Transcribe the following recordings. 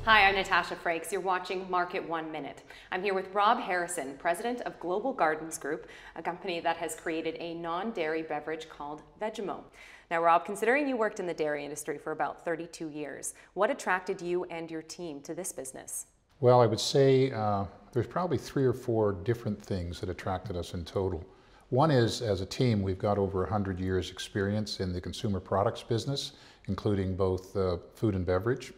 Hi, I'm Natasha Frakes. You're watching Market 1 Minute. I'm here with Rob Harrison, president of Global Gardens Group, a company that has created a non-dairy beverage called Veggemo. Now, Rob, considering you worked in the dairy industry for about 32 years, what attracted you and your team to this business? Well, I would say there's probably 3 or 4 different things that attracted us in total. One is, as a team, we've got over 100 years experience in the consumer products business, including both food and beverage.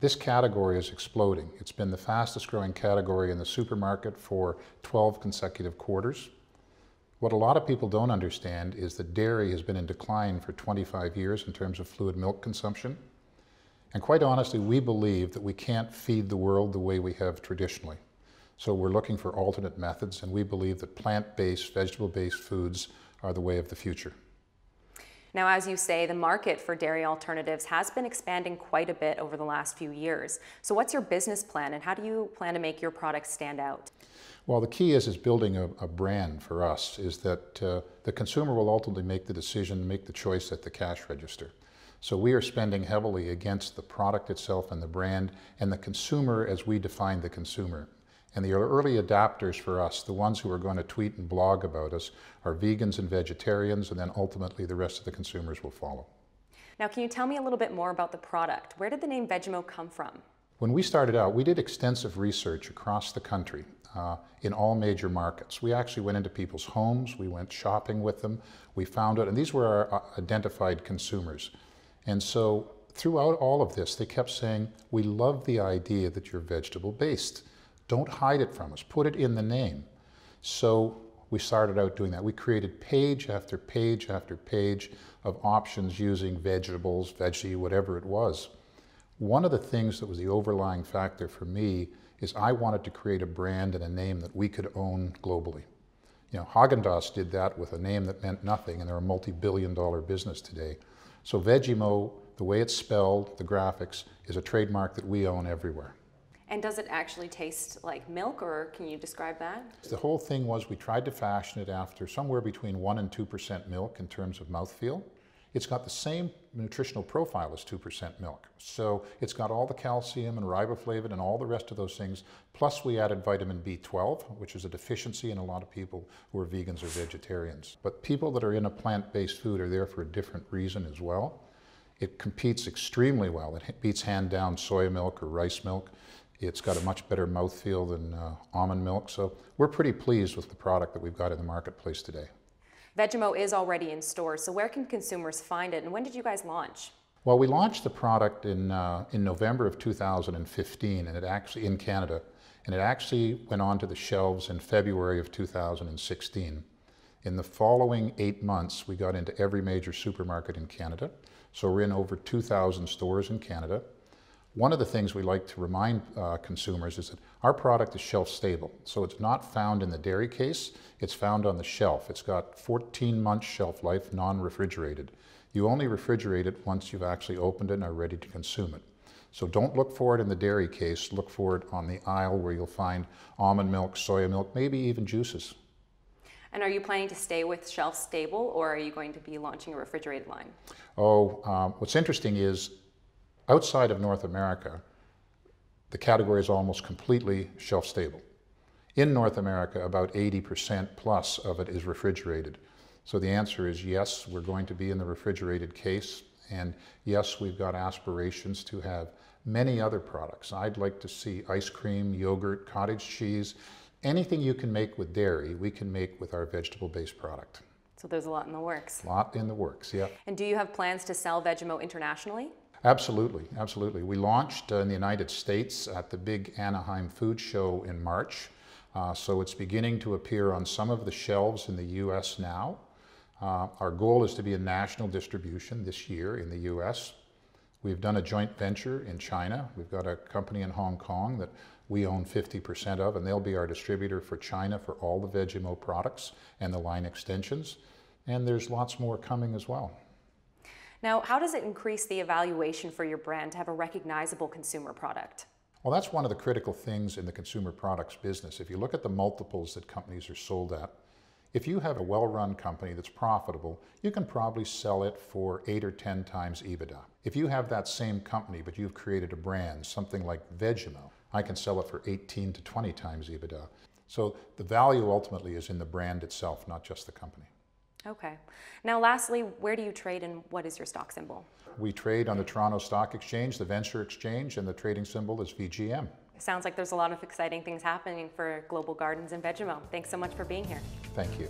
This category is exploding. It's been the fastest growing category in the supermarket for 12 consecutive quarters. What a lot of people don't understand is that dairy has been in decline for 25 years in terms of fluid milk consumption. And quite honestly, we believe that we can't feed the world the way we have traditionally. So we're looking for alternate methods, and we believe that plant-based, vegetable-based foods are the way of the future. Now, as you say, the market for dairy alternatives has been expanding quite a bit over the last few years. So what's your business plan, and how do you plan to make your products stand out? Well, the key is building a brand for us, is that the consumer will ultimately make the decision, make the choice at the cash register. So we are spending heavily against the product itself and the brand and the consumer as we define the consumer. And the early adapters for us, the ones who are going to tweet and blog about us, are vegans and vegetarians, and then ultimately the rest of the consumers will follow. Now, can you tell me a little bit more about the product? Where did the name Veggemo come from? When we started out, we did extensive research across the country in all major markets. We actually went into people's homes, we went shopping with them, we found out, and these were our identified consumers. And so throughout all of this, they kept saying, we love the idea that you're vegetable-based. Don't hide it from us, put it in the name. So we started out doing that. We created page after page after page of options using vegetables, Veggie, whatever it was. One of the things that was the overlying factor for me is I wanted to create a brand and a name that we could own globally. You know, Haagen-Dazs did that with a name that meant nothing, and they're a multi-billion-dollar business today. So Veggemo, the way it's spelled, the graphics, is a trademark that we own everywhere. And does it actually taste like milk, or can you describe that? The whole thing was we tried to fashion it after somewhere between 1% and 2% milk in terms of mouthfeel. It's got the same nutritional profile as 2% milk. So it's got all the calcium and riboflavin and all the rest of those things. Plus we added vitamin B12, which is a deficiency in a lot of people who are vegans or vegetarians. But people that are in a plant-based food are there for a different reason as well. It competes extremely well. It beats hand down soy milk or rice milk. It's got a much better mouthfeel than almond milk. So we're pretty pleased with the product that we've got in the marketplace today. Veggemo is already in stores, so where can consumers find it, and when did you guys launch? Well, we launched the product in November of 2015, and it actually, in Canada, and it actually went onto the shelves in February of 2016. In the following 8 months, we got into every major supermarket in Canada. So we're in over 2,000 stores in Canada. One of the things we like to remind consumers is that our product is shelf stable. So it's not found in the dairy case, it's found on the shelf. It's got 14 months shelf life, non-refrigerated. You only refrigerate it once you've actually opened it and are ready to consume it. So don't look for it in the dairy case, look for it on the aisle where you'll find almond milk, soya milk, maybe even juices. And are you planning to stay with shelf stable, or are you going to be launching a refrigerated line? What's interesting is outside of North America, the category is almost completely shelf stable. In North America, about 80% plus of it is refrigerated. So the answer is yes, we're going to be in the refrigerated case, and yes, we've got aspirations to have many other products. I'd like to see ice cream, yogurt, cottage cheese, anything you can make with dairy, we can make with our vegetable-based product. So there's a lot in the works. A lot in the works, yeah. And do you have plans to sell Veggemo internationally? Absolutely, absolutely. We launched in the United States at the big Anaheim Food Show in March. So it's beginning to appear on some of the shelves in the US now. Our goal is to be a national distribution this year in the US. We've done a joint venture in China. We've got a company in Hong Kong that we own 50% of, and they'll be our distributor for China for all the Veggemo products and the line extensions. And there's lots more coming as well. Now, how does it increase the evaluation for your brand to have a recognizable consumer product? Well, that's one of the critical things in the consumer products business. If you look at the multiples that companies are sold at, If you have a well-run company that's profitable, you can probably sell it for 8 or 10 times EBITDA. If you have that same company, but you've created a brand, something like Veggemo, I can sell it for 18 to 20 times EBITDA. So the value ultimately is in the brand itself, not just the company. Okay. Now lastly, where do you trade and what is your stock symbol? We trade on the Toronto Stock Exchange, the Venture Exchange, and the trading symbol is VGM. Sounds like there's a lot of exciting things happening for Global Gardens and Vegimal. Thanks so much for being here. Thank you.